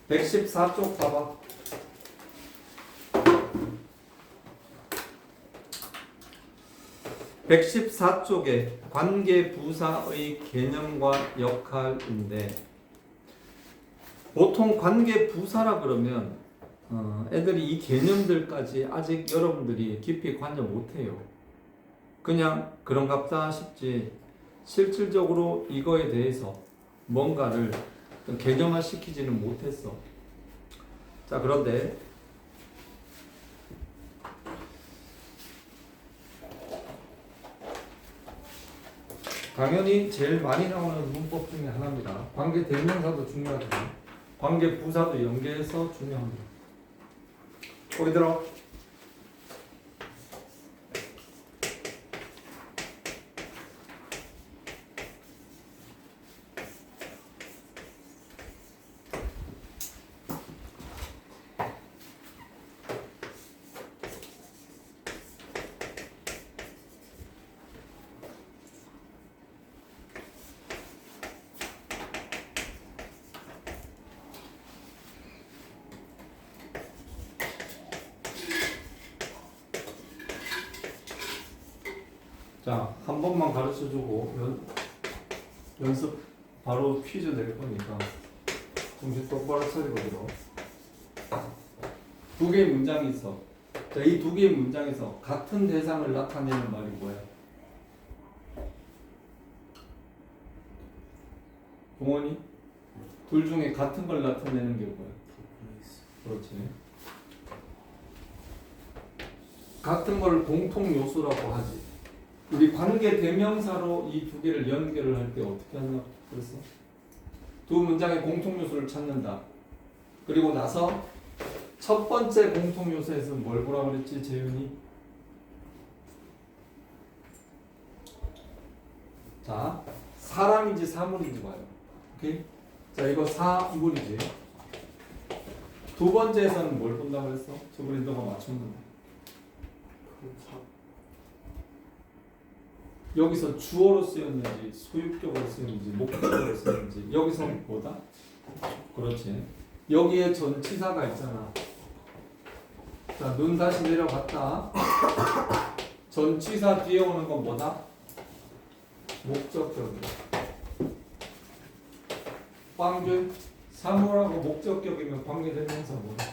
114쪽 봐봐. (114쪽에) 관계 부사의 개념과 역할인데, 보통 관계 부사라 그러면 애들이 이 개념들까지 아직 여러분들이 깊이 관여 못해요. 그냥 그런갑다 싶지 실질적으로 이거에 대해서 뭔가를 개념화 시키지는 못했어. 자, 그런데 당연히 제일 많이 나오는 문법 중에 하나입니다. 관계 대명사도 중요하지만 관계 부사도 연계해서 중요합니다. 거기 들어. 자, 한 번만 가르쳐주고 연습 바로 퀴즈 낼 거니까 정신 똑바로 차리고 들어. 두 개의 문장이 있어. 자, 이 두 개의 문장에서 같은 대상을 나타내는 말이 뭐야? 동원이? 둘 중에 같은 걸 나타내는 게 뭐야? 그렇지. 같은 걸 공통 요소라고 하지. 우리 관계 대명사로 이 두 개를 연결을 할 때 어떻게 하냐 그랬어? 두 문장의 공통 요소를 찾는다. 그리고 나서 첫 번째 공통 요소에서 뭘 보라고 그랬지, 재윤이? 자, 사람인지 사물인지 봐요. 오케이? 자, 이거 사물이지. 두 번째에서는 뭘 본다고 그랬어? 저번에 너가 맞췄는데. 여기서 주어로 쓰였는지 소유격으로 쓰였는지 목적어로 쓰였는지 여기서 뭐다? 그렇지. 여기에 전치사가 있잖아. 자, 눈 다시 내려갔다. 전치사 뒤에 오는 건 뭐다? 목적격이야. 광준, 사물하고 목적격이면 관계대명사 뭐다?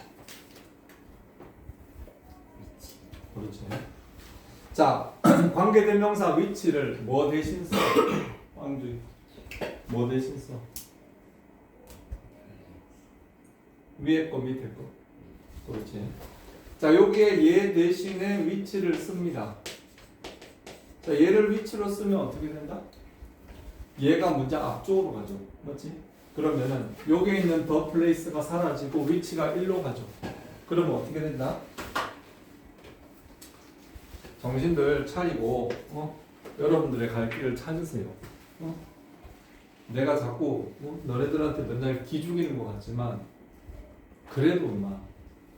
그렇지. 자, 관계대명사 위치를 뭐 대신 써? 광준, 뭐 대신 써? 위에 거 밑에 거. 그렇지. 자, 여기에 얘 대신에 위치를 씁니다. 자, 얘를 위치로 쓰면 어떻게 된다? 얘가 문장 앞쪽으로 가죠. 맞지? 그러면은 여기에 있는 the place가 사라지고 위치가 1로 가죠. 그러면 어떻게 된다? 정신들 차리고 여러분들의 갈 길을 찾으세요. 내가 자꾸 너네들한테 맨날 기죽이는 것 같지만 그래도 엄마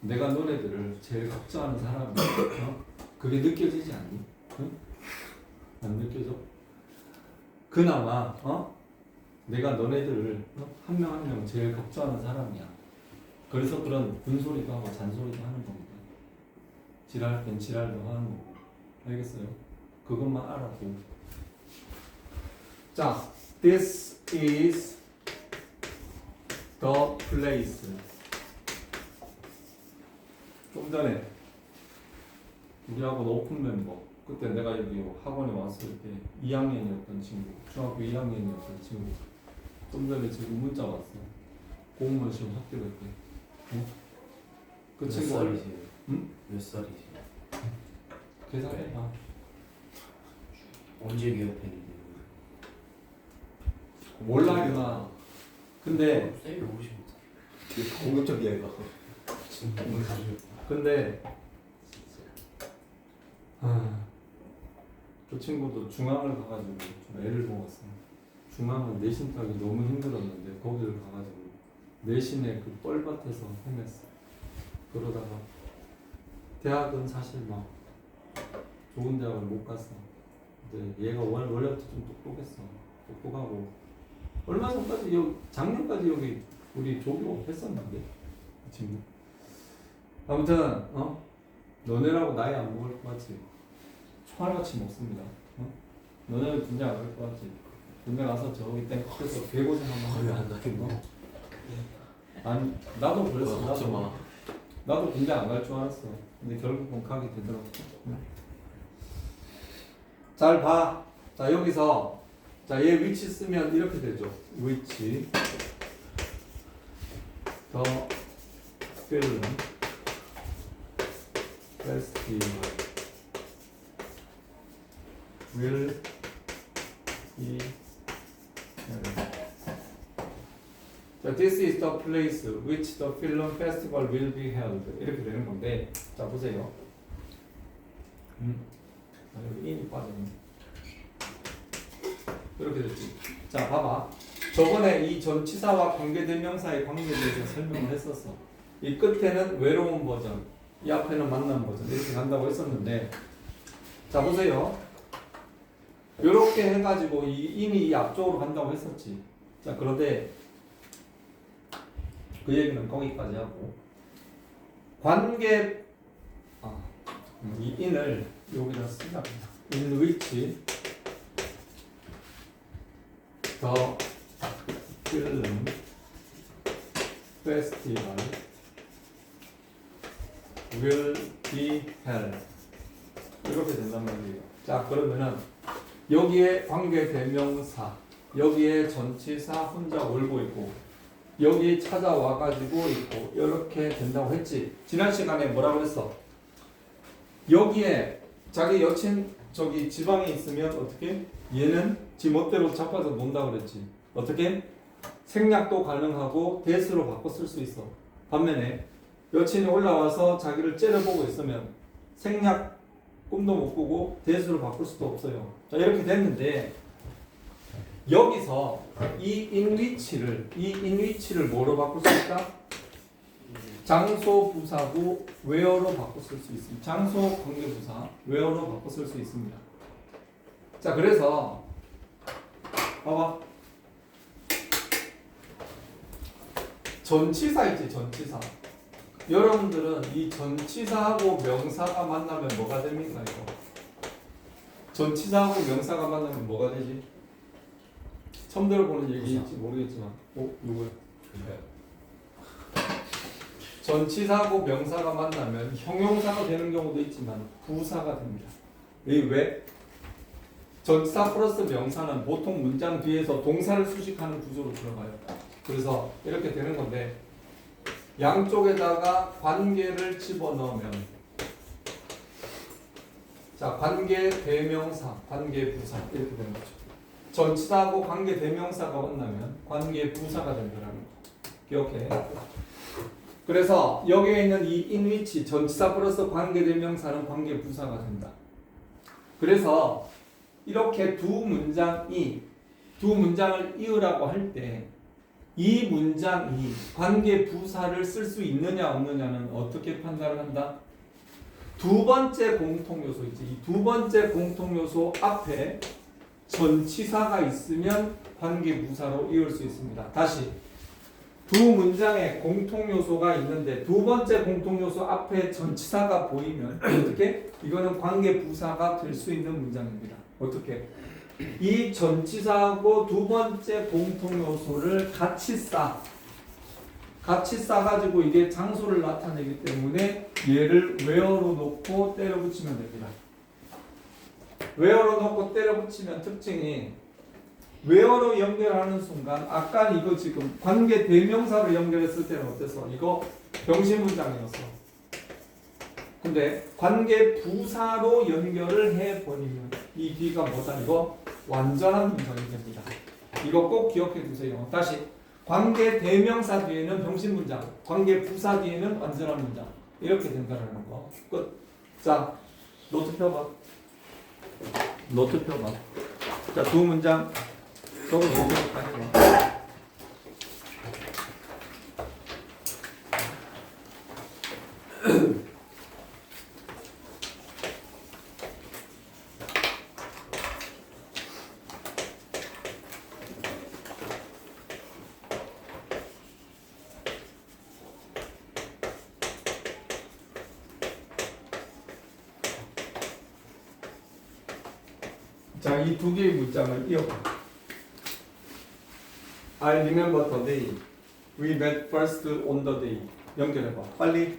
내가 너네들을 제일 걱정하는 사람이야. 그게 느껴지지 않니? 안 느껴져? 그나마 내가 너네들을 한 명 한 명 제일 걱정하는 사람이야. 그래서 그런 군소리도 하고 잔소리도 하는 겁니다. 지랄 땐 지랄도 하는 거고. 알겠어요? 그것만 알아도. 자, this is the place. 좀 전에 우리하고 오픈 멤버, 그때 내가 여기 학원에 왔을 때 2학년이었던 친구, 중학교 2학년이었던 친구, 좀 전에 지금 문자 왔어. 공무원 시험 합격했대. 그 친구 살이세요? 응? 몇 살이세요? 계산해봐. 언제 기업했는데? 몰라 유나. 근데 쌤이 오시면 공격적이야 이거. 근데 그 친구도 중앙을 가가지고 좀 애를 먹었어. 중앙은 내신 따기 너무 힘들었는데 거기를 가가지고 내신에 그 뻘밭에서 헤맸어. 그러다가 대학은 사실 막 좋은 대학을 못 갔어. 근데 얘가 원래부터 좀 똑똑했어. 똑똑하고 얼마 전까지 작년까지 여기 우리 조교 했었는데 그 친구. 아무튼 너네라고 나이 안 먹을 것 같지? 총알같이 먹습니다. 너네는 군대 안 갈 것 같지? 군대 가서 저기 땡커에서 개고생 한번 거의 하면 안 나겠네. 아니 나도 그랬어. 하지 마. 나도 군대 안 갈 줄 알았어. 근데 결국은 가게 되더라고. 잘 봐. 자 여기서 자 얘 위치 쓰면 이렇게 되죠. 위치 더 필름 페스티벌 will be held. 자, this is the place which the film festival will be held. 이렇게 되는 건데, 자 보세요. 여기 인이 빠졌네. 이렇게 됐지. 자, 봐봐. 저번에 이 전치사와 관계대명사의 관계에 대해서 설명을 했었어. 이 끝에는 외로운 버전, 이 앞에는 만난 버전 이렇게 간다고 했었는데, 자 보세요. 이렇게 해가지고 이미 이 앞쪽으로 간다고 했었지. 자, 그런데 그 얘기는 거기까지 하고 관계 이 in을 여기다 쓰자. in which the film festival will be held 이렇게 된단 말이에요. 자 그러면은 여기에 관계 대명사 여기에 전치사 혼자 올고 있고 여기 찾아와 가지고 있고 이렇게 된다고 했지. 지난 시간에 뭐라 그랬어? 여기에 자기 여친 저기 지방에 있으면 어떻게? 얘는 지 멋대로 자빠져 논다 그랬지. 어떻게? 생략도 가능하고 대수로 바꿔 쓸 수 있어. 반면에 여친이 올라와서 자기를 째려보고 있으면 생략 꿈도 못 꾸고 대수로 바꿀 수도 없어요. 자 이렇게 됐는데 여기서 이 인위치를 뭐로 바꿀 수 있다? 장소 부사고 where로 바꿔 쓸 수 있습니다. 장소 관계 부사 where로 바꿔 쓸 수 있습니다. 자 그래서 봐봐. 전치사 있지 전치사. 여러분들은 이 전치사하고 명사가 만나면 뭐가 됩니까 이거? 전치사하고 명사가 만나면 뭐가 되지? 처음 들어보는 얘기인지 모르겠지만 누구야? 전치사하고 명사가 만나면 형용사가 되는 경우도 있지만 부사가 됩니다. 왜? 전치사 플러스 명사는 보통 문장 뒤에서 동사를 수식하는 구조로 들어가요. 그래서 이렇게 되는 건데 양쪽에다가 관계를 집어넣으면 자 관계 대명사, 관계 부사 이렇게 되는 거죠. 전치사하고 관계 대명사가 만나면 관계 부사가 된다는 거. 기억해. 그래서 여기에 있는 이 in which 전치사 플러스 관계 대명사는 관계 부사가 된다. 그래서 이렇게 두 문장을 이으라고 할 때 이 문장이 관계 부사를 쓸 수 있느냐 없느냐는 어떻게 판단을 한다? 두 번째 공통 요소 있지. 이 두 번째 공통 요소 앞에 전치사가 있으면 관계 부사로 이을 수 있습니다. 다시 두 문장에 공통 요소가 있는데 두 번째 공통 요소 앞에 전치사가 보이면 어떻게? 이거는 관계 부사가 될 수 있는 문장입니다. 어떻게? 이 전치사하고 두 번째 공통 요소를 같이 싸가지고 이게 장소를 나타내기 때문에 얘를 where로 놓고 때려 붙이면 됩니다. where로 놓고 때려 붙이면 특징이 where로 연결하는 순간 아까 이거 지금 관계 대명사로 연결했을 때는 어땠어? 이거 병신 문장이었어. 근데 관계 부사로 연결을 해버리면 이 뒤가 뭐다? 이거 완전한 문장이 됩니다. 이거 꼭 기억해 두세요. 다시 관계 대명사 뒤에는 병신 문장, 관계 부사 뒤에는 완전한 문장 이렇게 된다는 거. 끝. 자, 노트 펴봐. 자, 두 문장 저거 노트까지. 자, 이 두 개의 문장을 이어봐. I remember the day we met first on the day. 연결해봐. 빨리.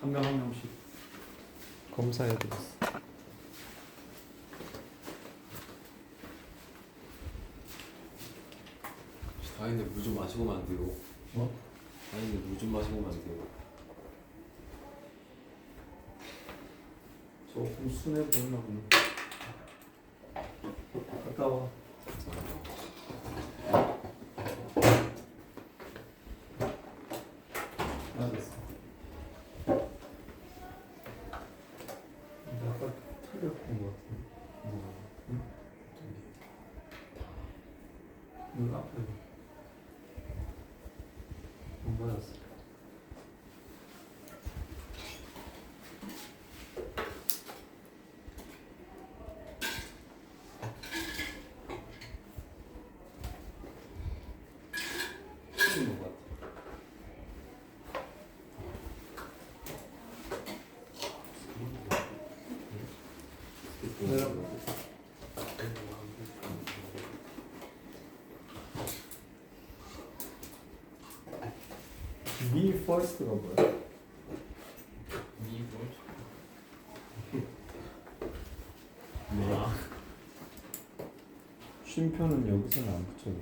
한 명 한 명씩 검사해야 되겠어. 다인데 물 좀 마시고 안 돼요. 뭐? 다인데 물 좀 마시고 안 돼요. 조금 순해 보이나 보네. 갔다 와. 알았어. 근데 아까 틀렸던 것 같은데. 응? 눈 앞에 안 맞았어. 틀린 것 같아. Me first가 뭐야? 네. 쉼표는 여기서는 안 붙여요.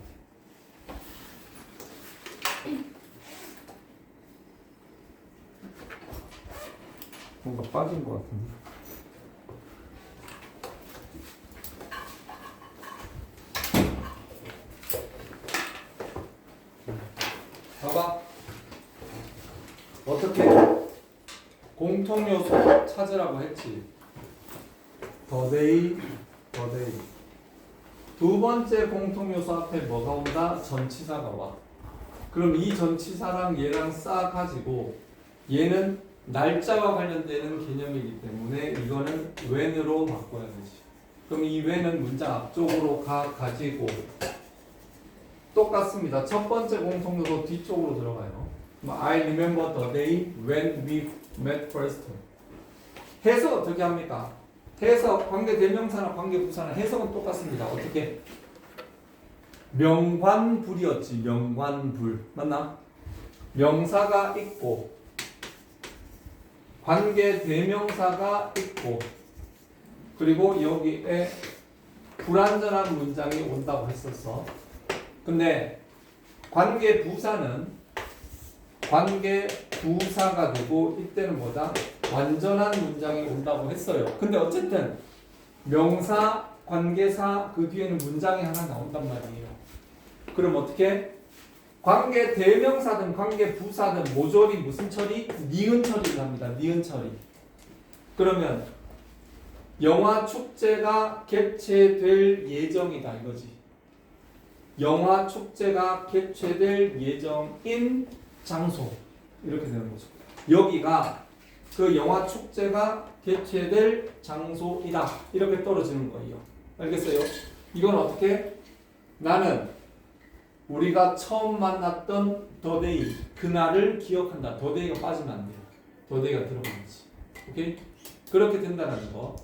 뭔가 빠진 것 같은데. 봐봐. 어떻게 공통 요소 찾으라고 했지. The day, the day. 두 번째 공통 요소 앞에 뭐가 온다? 전치사가 와. 그럼 이 전치사랑 얘랑 싹 가지고 얘는 날짜와 관련되는 개념이기 때문에 이거는 when으로 바꿔야 되지. 그럼 이 when은 문장 앞쪽으로 가지고 똑같습니다. 첫 번째 공통 요소 뒤쪽으로 들어가요. I remember the day when we met first. 해석 어떻게 합니까? 해석 관계 대명사나 관계 부사나 해석은 똑같습니다. 어떻게? 명관불이었지. 명관불 맞나? 명사가 있고 관계 대명사가 있고 그리고 여기에 불완전한 문장이 온다고 했었어. 근데 관계 부사는 관계 부사가 되고 이때는 뭐다? 완전한 문장이 온다고 했어요. 근데 어쨌든 명사, 관계사 그 뒤에는 문장이 하나 나온단 말이에요. 그럼 어떻게? 관계 대명사든 관계 부사든 모조리 무슨 처리? 니은 처리를 합니다. 니은 처리. 그러면 영화 축제가 개최될 예정이다 이거지. 영화 축제가 개최될 예정인 장소 이렇게 되는 거죠. 여기가 그 영화 축제가 개최될 장소이다 이렇게 떨어지는 거예요. 알겠어요? 이건 어떻게? 나는 우리가 처음 만났던 더데이 그날을 기억한다. 더데이가 빠지면 안 돼요. 더데이가 들어가야지. 오케이? 그렇게 된다는 거.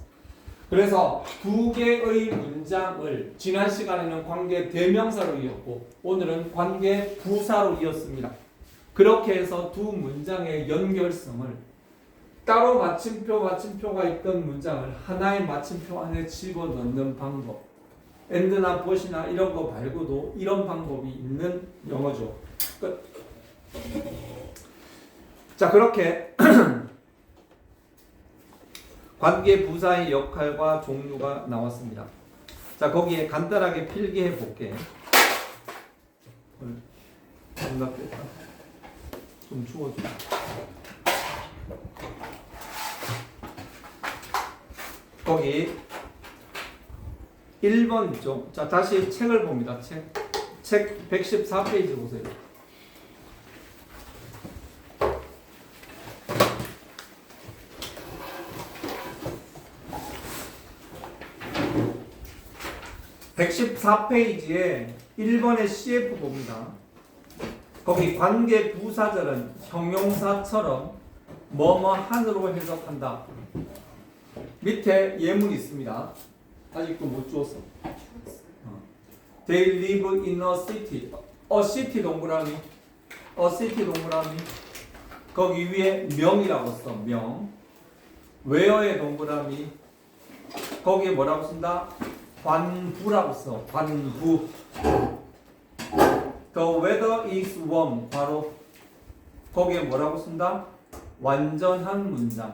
그래서 두 개의 문장을 지난 시간에는 관계 대명사로 이었고 오늘은 관계 부사로 이었습니다. 그렇게 해서 두 문장의 연결성을 따로 마침표가 있던 문장을 하나의 마침표 안에 집어넣는 방법. and나 but이나 이런 거 말고도 이런 방법이 있는 영어죠. 끝. 자, 그렇게 관계 부사의 역할과 종류가 나왔습니다. 자, 거기에 간단하게 필기해 볼게. 생각했다. 좀 추워져. 거기 1번 있죠. 자, 다시 책을 봅니다. 책 114페이지 보세요. 114페이지에 1번의 CF 봅니다. 거기 관계 부사절은 형용사처럼 뭐뭐한으로 해석한다. 밑에 예문이 있습니다. 아직도 못 주었어. They live in a city. A city 동그라미. A city 동그라미. 거기 위에 명이라고 써. 명. where의 동그라미. 거기에 뭐라고 쓴다? 관부라고 써. 관부. The weather is warm. 바로 거기에 뭐라고 쓴다? 완전한 문장.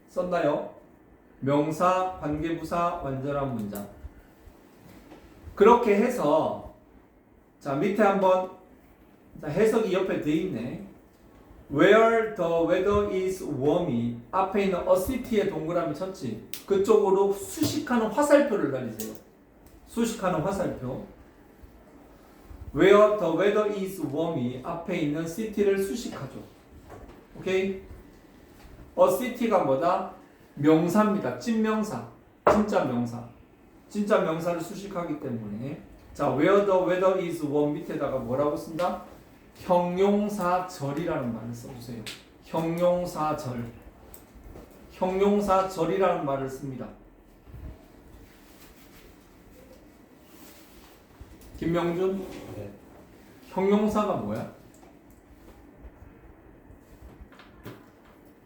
썼나요? 명사, 관계부사, 완전한 문장. 그렇게 해서 자 밑에 한번 자, 해석이 옆에 돼 있네. Where the weather is warm이 앞에 있는 a city의 동그라미 쳤지. 그쪽으로 수식하는 화살표를 날리세요. 수식하는 화살표. Where the weather is warm이 앞에 있는 city를 수식하죠. 오케이? a city가 뭐다? 명사입니다. 찐명사. 진짜 명사. 진짜 명사를 수식하기 때문에 자 where the weather is warm 밑에다가 뭐라고 쓴다? 형용사절이라는 말을 써주세요. 형용사절. 형용사절이라는 말을 씁니다. 김명준? 네. 형용사가 뭐야?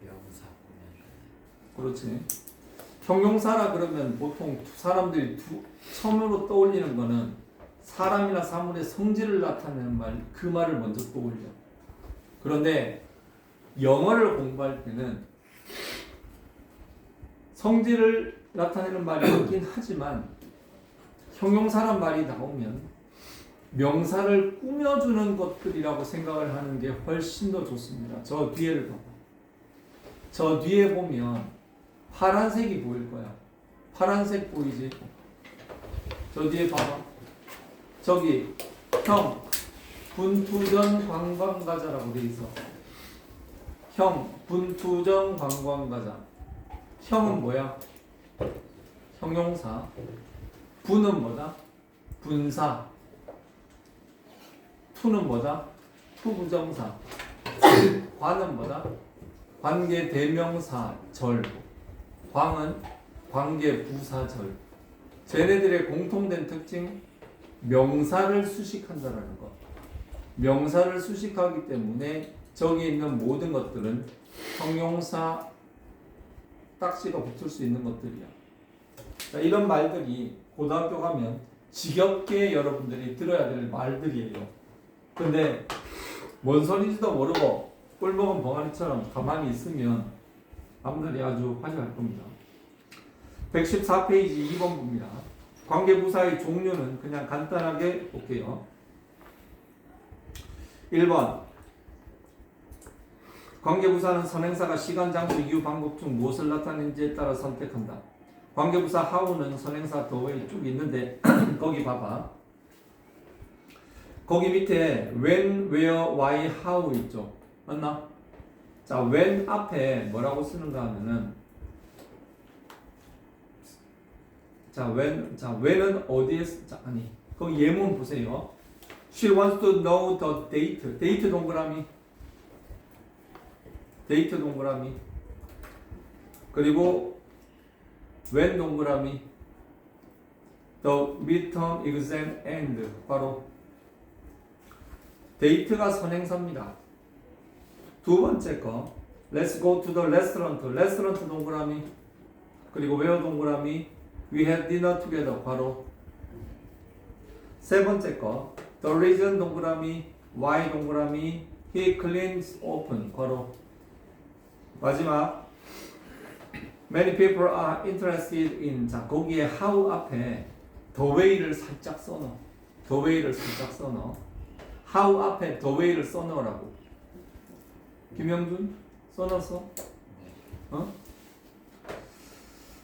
명사. 그렇지. 형용사라 그러면 보통 사람들이 처음으로 떠올리는 거는 사람이나 사물의 성질을 나타내는 말, 그 말을 먼저 떠올려. 그런데 영어를 공부할 때는 성질을 나타내는 말이 있긴 하지만 형용사란 말이 나오면 명사를 꾸며주는 것들이라고 생각을 하는 게 훨씬 더 좋습니다. 저 뒤에를 봐봐. 저 뒤에 보면 파란색이 보일 거야. 파란색 보이지? 저 뒤에 봐봐. 저기 형 분투전 관광가자라고 돼 있어. 형 분투전 관광가자. 형은 뭐야? 형용사. 분은 뭐다? 분사. 투는 뭐다? 투부정사. 관은 뭐다? 관계 대명사 절. 광은 관계 부사절. 쟤네들의 공통된 특징 명사를 수식한다라는 것. 명사를 수식하기 때문에 저기 있는 모든 것들은 형용사 딱지가 붙을 수 있는 것들이야. 자, 이런 말들이 고등학교 가면 지겹게 여러분들이 들어야 될 말들이에요. 근데 뭔 소리인지도 모르고 꿀먹은 벙어리처럼 가만히 있으면 아무들이 아주 화제할 겁니다. 114페이지 2번 봅니다. 관계부사의 종류는 그냥 간단하게 볼게요. 1번 관계부사는 선행사가 시간, 장소, 이유, 방법 중 무엇을 나타내는지에 따라 선택한다. 관계부사 how는 선행사 the way 쭉 있는데 거기 봐봐. 거기 밑에 when, where, why, how 있죠. 맞나? 자, when 앞에 뭐라고 쓰는가 하면은 자, when은 어디에 자, 아니. 거기 예문 보세요. She wants to know the date. 데이트 동그라미. 데이트 동그라미. 그리고 when 동그라미. The midterm exam end. 바로 데이트가 선행사입니다. 두 번째 거 Let's go to the restaurant. 레스토랑트 동그라미. 그리고 where 동그라미. We had dinner together. 바로 세 번째 거 The reason 동그라미. Why 동그라미. He cleans open. 바로 마지막 Many people are interested in. 자, 거기에 how 앞에 the way를 살짝 써넣어. the way를 살짝 써넣어. how 앞에 the way를 써넣으라고. 김영준 써놨어? 어?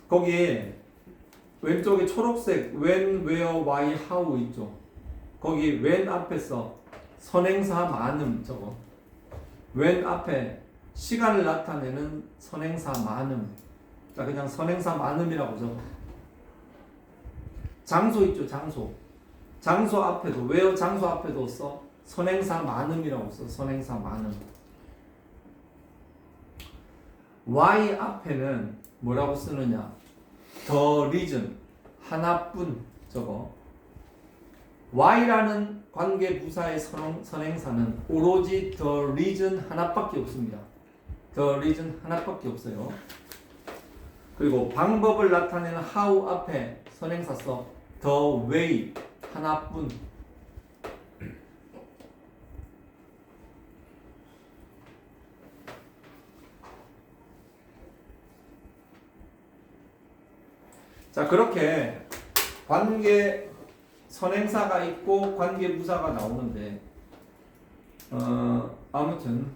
거기에 왼쪽에 초록색 when, where, why, how 있죠. 거기 when 앞에서 선행사 많음 저거. when 앞에 시간을 나타내는 선행사 많음. 자, 그냥 선행사 많음이라고 적어. 장소 있죠, 장소. 장소 앞에도 where 장소 앞에도 써. 선행사 많음이라고 써. 선행사 많음. why 앞에는 뭐라고 쓰느냐? the reason 하나뿐 저거. why라는 관계 부사의 선행사는 오로지 the reason 하나밖에 없습니다. the reason 하나밖에 없어요. 그리고 방법을 나타내는 how 앞에 선행사 써. the way 하나뿐. 자, 그렇게 관계 선행사가 있고 관계 부사가 나오는데 아무튼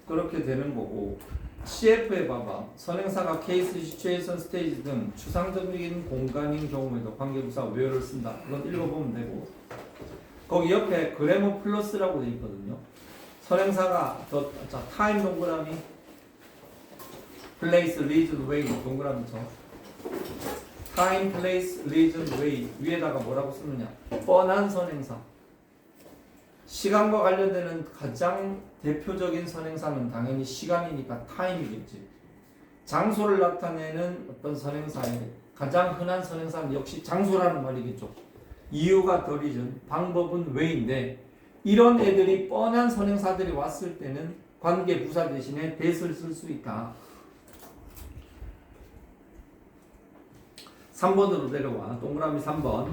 그렇게 되는 거고, CF에 봐봐. 선행사가 케이스, 시츄에이션, 스테이지 등 추상적인 공간인 경우에도 관계 부사 where를 쓴다. 이건 읽어보면 되고, 거기 옆에 그래머 플러스라고 되어 있거든요. 선행사가 자, 타임 동그라미, place, reason, way 동그라미 쳐. time, place, reason, way 위에다가 뭐라고 쓰느냐? 뻔한 선행사. 시간과 관련되는 가장 대표적인 선행사는 당연히 시간이니까 time이겠지. 장소를 나타내는 어떤 선행사의 가장 흔한 선행사는 역시 장소라는 말이겠죠. 이유가 the reason, 방법은 way인데, 이런 애들이 뻔한 선행사들이 왔을 때는 관계 부사 대신에 that을 쓸 수 있다. 3번으로 내려와. 동그라미 3번.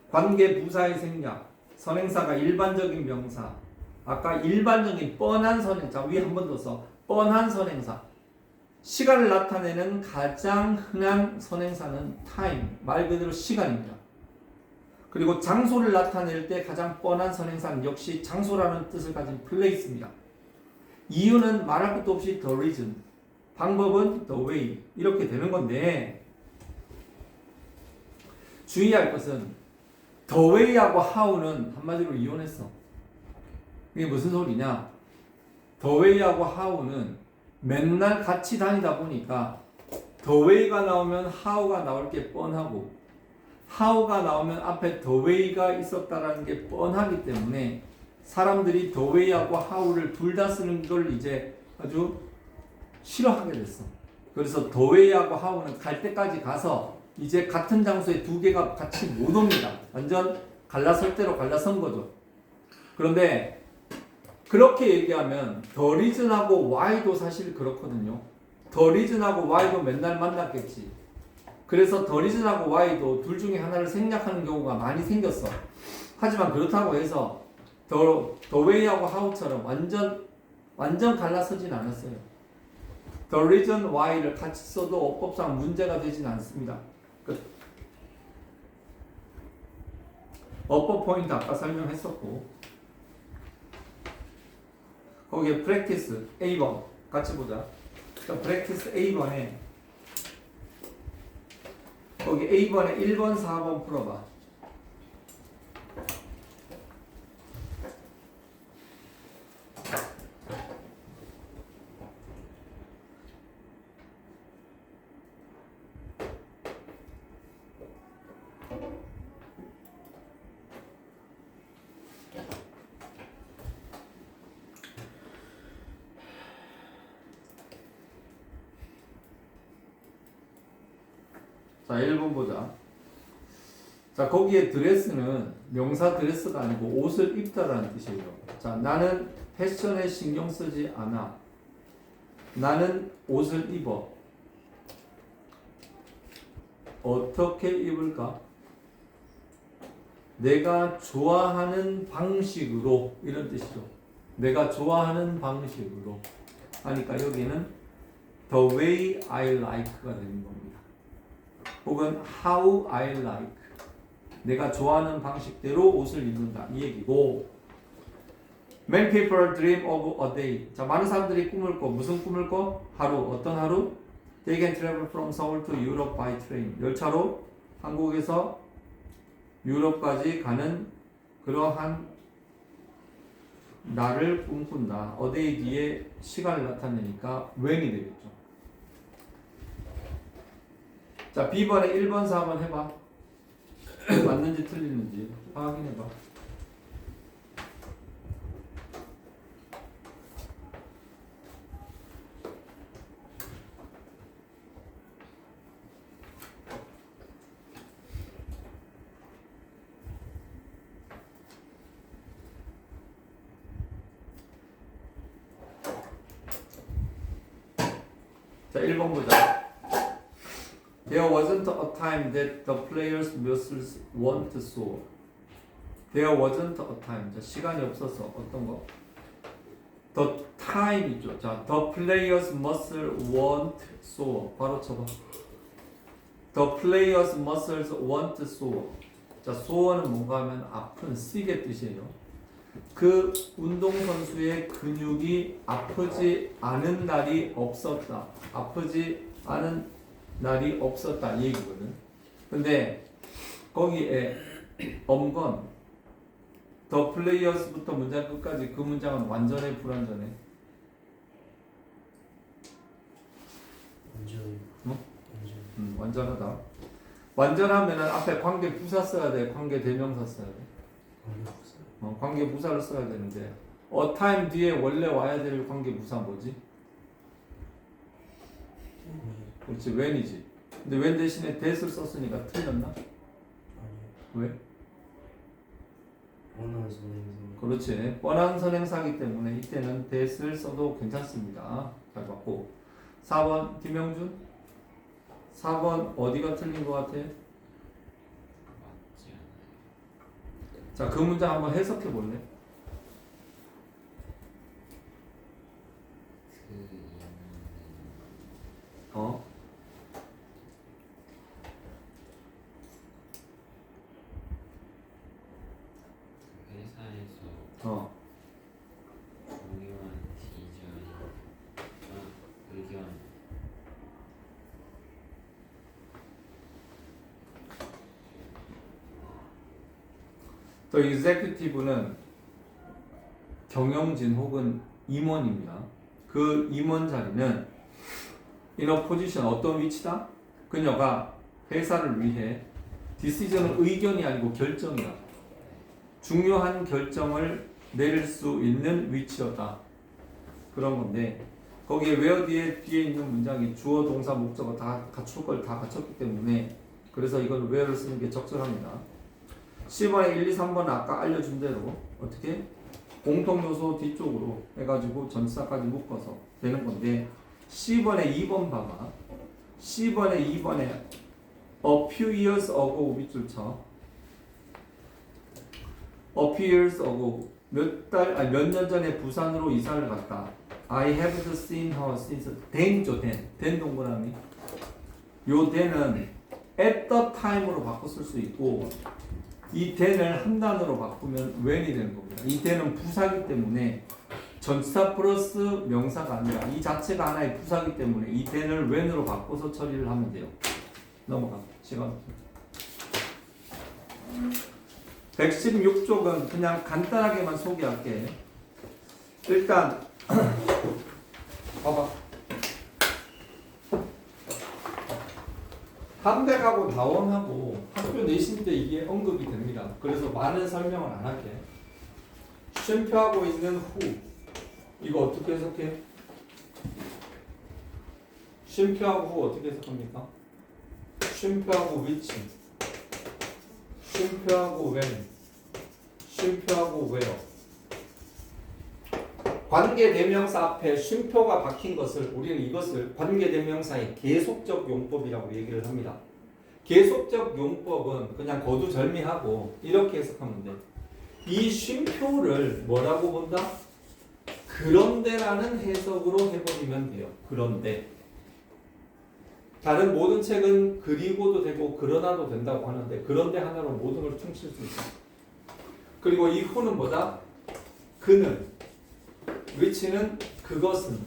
관계 부사의 생략. 선행사가 일반적인 명사. 아까 일반적인 뻔한 선행사. 위에 한 번 더 써. 뻔한 선행사. 시간을 나타내는 가장 흔한 선행사는 time. 말 그대로 시간입니다. 그리고 장소를 나타낼 때 가장 뻔한 선행사는 역시 장소라는 뜻을 가진 place입니다. 이유는 말할 것도 없이 the reason. 방법은 the way. 이렇게 되는 건데, 주의할 것은 the way하고 how는 한마디로 이혼했어. 이게 무슨 소리냐? the way하고 how는 맨날 같이 다니다 보니까 the way가 나오면 how가 나올 게 뻔하고, how가 나오면 앞에 the way가 있었다라는 게 뻔하기 때문에 사람들이 the way하고 how를 둘 다 쓰는 걸 이제 아주 싫어하게 됐어. 그래서 the way하고 how는 갈 때까지 가서 이제 같은 장소에 두 개가 같이 못 옵니다. 완전 갈라설 대로 갈라선 거죠. 그런데 그렇게 얘기하면 the reason하고 why도 사실 그렇거든요. the reason하고 why도 맨날 만났겠지. 그래서 the reason하고 why도 둘 중에 하나를 생략하는 경우가 많이 생겼어. 하지만 그렇다고 해서 the way하고 how처럼 완전 갈라서진 않았어요. the reason why를 같이 써도 어법상 문제가 되진 않습니다. 끝. 어법 포인트 아까 설명했었고, 거기에 practice A번 같이 보자. 자, practice A번에 거기 A번에 1번, 4번 풀어봐. 자, 1번 보자. 자, 거기에 드레스는 명사 드레스가 아니고 옷을 입다라는 뜻이에요. 자, 나는 패션에 신경 쓰지 않아. 나는 옷을 입어. 어떻게 입을까? 내가 좋아하는 방식으로, 이런 뜻이죠. 내가 좋아하는 방식으로 하니까 여기는 the way I like가 되는 겁니다. 혹은 how I like, 내가 좋아하는 방식대로 옷을 입는다, 이 얘기고, many people dream of a day. 자, 많은 사람들이 꿈을 꿔. 무슨 꿈을 꿔? 하루. 어떤 하루? They can travel from Seoul to Europe by train. 열차로 한국에서 유럽까지 가는 그러한 날을 꿈꾼다. a day 뒤에 시간을 나타내니까 when이 되겠죠. 자, B번에 1번, 4번 해봐. 맞는지 틀리는지 확인해봐. 자, 1번 보자. There wasn't a time that the players' muscles weren't sore. There wasn't a time. 자, 시간이 없어서 어떤 거? The time 있죠. 자, the players' muscle weren't sore. 바로 쳐봐. The players' muscles weren't sore. 자, sore는 뭔가 하면 아픈, 쓰게 뜻이에요. 그 운동선수의 근육이 아프지 않은 날이 없었다. 아프지 않은 날이 없었다 이 얘기거든. 근데 거기에 엄건 the players부터 문장 끝까지 그 문장은 완전해 불완전해? 완전하다. 완전하면은 앞에 관계 부사 써야 돼. 관계 대명사 써야 돼. 관계 부사를 써야 되는데 a time 뒤에 원래 와야 될 관계 부사 뭐지? 그렇지, when이지. 근데 when 대신에 that을 썼으니까 틀렸나? 왜? 그렇지, 뻔한 선행사기 때문에 이때는 that을 써도 괜찮습니다. 잘 봤고 4번 김영준 4번 어디가 틀린 것 같아? 자, 그 문장 한번 해석해 볼래? 어? 회사에서 중요한 의견 The executive는 경영진 혹은 임원입니다. 그 임원 자리는 in a position 어떤 위치다? 그녀가 회사를 위해 decision은 의견이 아니고 결정이야. 중요한 결정을 내릴 수 있는 위치였다. 그런 건데 거기에 where 뒤에 있는 문장이 주어 동사 목적어 다 갖출 걸 다 갖췄기 때문에 그래서 이걸 where를 쓰는 게 적절합니다. 10번에 1, 2, 3번은 아까 알려준 대로 어떻게 공통요소 뒤쪽으로 해가지고 전치사까지 묶어서 되는 건데 10번에 2번 봐봐. 10번에 2번에 a few years ago 밑줄 쳐. a few years ago 몇 년 전에 부산으로 이사를 갔다. I haven't seen her since then이죠. then 동그라미. 요 then은 at the time으로 바꿔 쓸 수 있고 이 then을 한 단어로 바꾸면 when이 되는 겁니다. 이 then은 부사기 때문에 전치사 플러스 명사가 아니라 이 자체가 하나의 부사기 때문에 이 then을 when으로 바꿔서 처리를 하면 돼요. 넘어가. 시간 116쪽은 그냥 간단하게만 소개할게. 일단 봐봐. 한백하고 다원하고 학교 내신 때 이게 언급이 됩니다. 그래서 많은 설명을 안 할게. 쉼표하고 있는 후 이거 어떻게 해석해? 쉼표하고 후 어떻게 해석합니까? 쉼표하고 which, 쉼표하고 when, 쉼표하고 where. 관계대명사 앞에 쉼표가 박힌 것을 우리는 이것을 관계대명사의 계속적 용법이라고 얘기를 합니다. 계속적 용법은 그냥 거두절미하고 이렇게 해석하면 돼. 이 쉼표를 뭐라고 본다? 그런데라는 해석으로 해버리면 돼요. 그런데. 다른 모든 책은 그리고도 되고 그러나도 된다고 하는데 그런데 하나로 모든 걸 퉁칠 수 있어. 그리고 이 후는 뭐다? 그는, which는 그것은,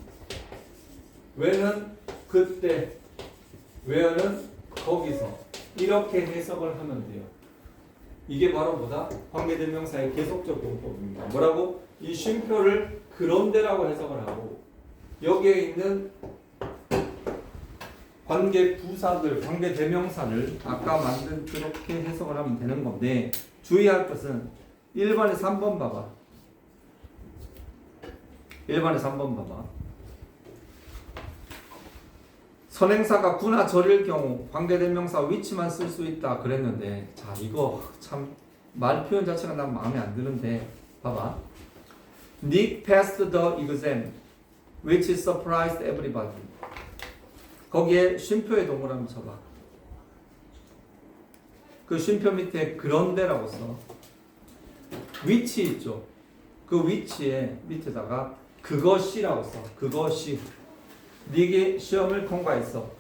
when은 그때, where는 거기서 이렇게 해석을 하면 돼요. 이게 바로 뭐다? 관계대명사의 계속적 용법입니다. 뭐라고? 이 쉼표를 그런데라고 해석을 하고 여기에 있는 관계 부사들, 관계 대명사를 아까 만든 그렇게 해석을 하면 되는 건데 주의할 것은 1번에서 3번 봐봐. 1번에서 3번 봐봐. 선행사가 구나 절일 경우 관계대명사 위치만 쓸 수 있다 그랬는데 자 이거 참 말 표현 자체가 난 마음에 안 드는데 봐봐. Nick passed the exam which surprised everybody. 거기에 쉼표의 동그라미 쳐봐. 그 쉼표 밑에 그런데라고 써. 위치 있죠. 그 위치에 밑에다가 그것이라고 써. 그것이 네게 시험을 통과했어.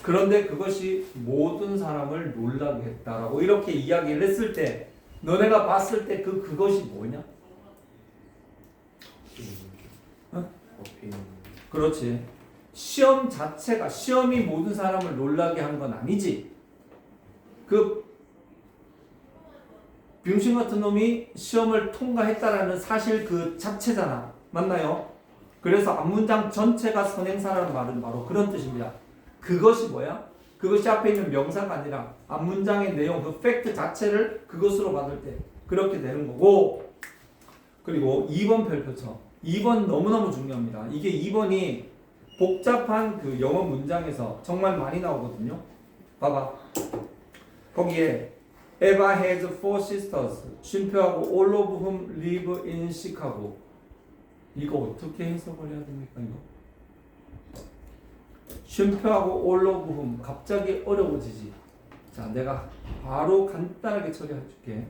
그런데 그것이 모든 사람을 놀라게 했다라고 이렇게 이야기를 했을 때 너네가 봤을 때 그것이 뭐냐? 어? 그렇지. 시험 자체가 시험이 모든 사람을 놀라게 한 건 아니지. 그 병신 같은 놈이 시험을 통과했다라는 사실 그 자체잖아. 맞나요? 그래서 앞문장 전체가 선행사라는 말은 바로 그런 뜻입니다. 그것이 뭐야? 그것이 앞에 있는 명사가 아니라 앞문장의 내용, 그 팩트 자체를 그것으로 받을 때 그렇게 되는 거고. 그리고 2번 별표쳐. 2번 너무너무 중요합니다. 이게 2번이 복잡한 그 영어 문장에서 정말 많이 나오거든요. 봐봐. 거기에 Eva has 4 sisters. 쉼표하고 all of whom live in Chicago. 이거 어떻게 해석을 해야 됩니까? 이거 쉼표하고 all of whom 갑자기 어려워지지. 자, 내가 바로 간단하게 처리해 줄게.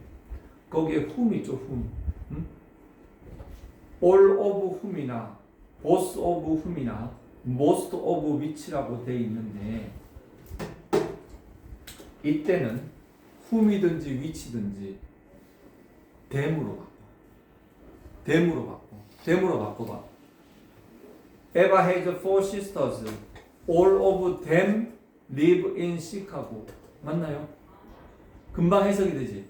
거기에 whom 있죠, whom. all of whom이나 both of whom이나 most of which라고 돼 있는데 이때는 whom이든지 which든지 them으로 바꿔봐. Eva has 4 sisters. All of them live in Chicago. 맞나요? 금방 해석이 되지.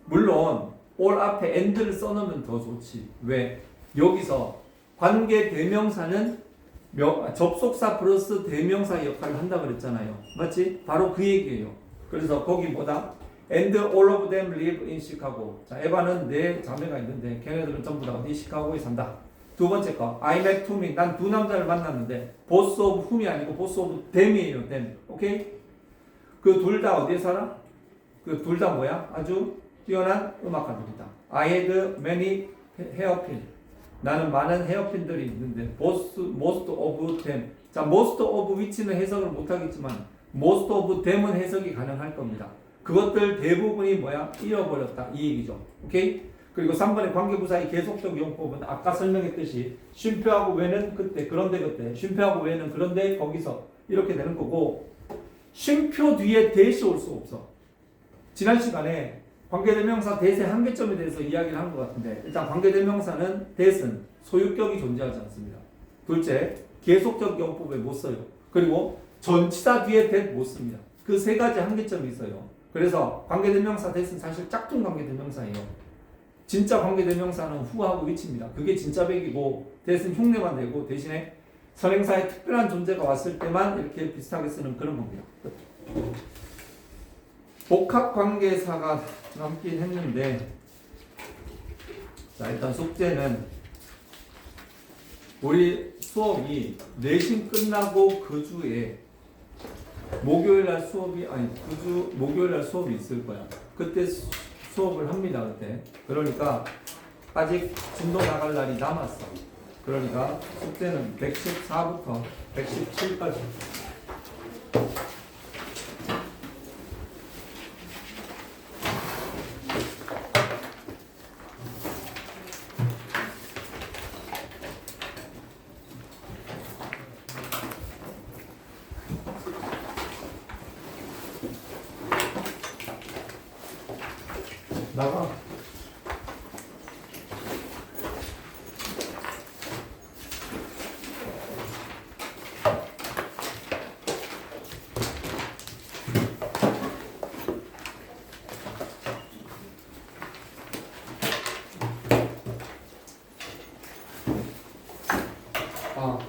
물론 all 앞에 and를 써놓으면 더 좋지. 왜? 여기서 관계 대명사는 접속사 플러스 대명사 역할을 한다 그랬잖아요. 맞지? 바로 그 얘기예요. 그래서 거기 뭐다? And all of them live in Chicago. 자, 에바는 네 자매가 있는데 걔네들은 전부 다 어디 시카고에 산다. 두 번째 거, I met two men. 난 두 남자를 만났는데 both of whom이 아니고 both of them이에요. them. 오케이? 그 둘 다 어디에 살아? 그 둘 다 뭐야? 아주 뛰어난 음악가들이다. I had many hairpin. 나는 많은 헤어핀들이 있는데 most of them. 자, most of which는 해석을 못하겠지만 most of them은 해석이 가능할 겁니다. 그것들 대부분이 뭐야? 잃어버렸다. 이 얘기죠. 오케이? 그리고 3번의 관계부사의 계속적 용법은 아까 설명했듯이 쉼표하고 왜는 그때, 그런데 그때, 쉼표하고 왜는 그런데 거기서 이렇게 되는 거고 쉼표 뒤에 대시 올 수 없어. 지난 시간에 관계대명사 대세 한계점에 대해서 이야기를 한 것 같은데 일단 관계대명사는 대신 소유격이 존재하지 않습니다. 둘째, 계속적 용법에 못 써요. 그리고 전치사 뒤에 that 못 씁니다. 그 세 가지 한계점이 있어요. 그래서 관계대명사 대신 사실 짝퉁 관계대명사예요. 진짜 관계대명사는 who하고 which입니다. 그게 진짜 백이고 대신 흉내만 내고 대신에 선행사의 특별한 존재가 왔을 때만 이렇게 비슷하게 쓰는 그런 겁니다. 복합관계사가 남긴 했는데 자, 일단 숙제는 우리 수업이 내신 끝나고 그 주에 목요일날 수업이 목요일날 수업이 있을 거야. 그때 수업을 합니다. 그때. 그러니까 아직 진도 나갈 날이 남았어. 그러니까 숙제는 114부터 117까지. 나가. 아.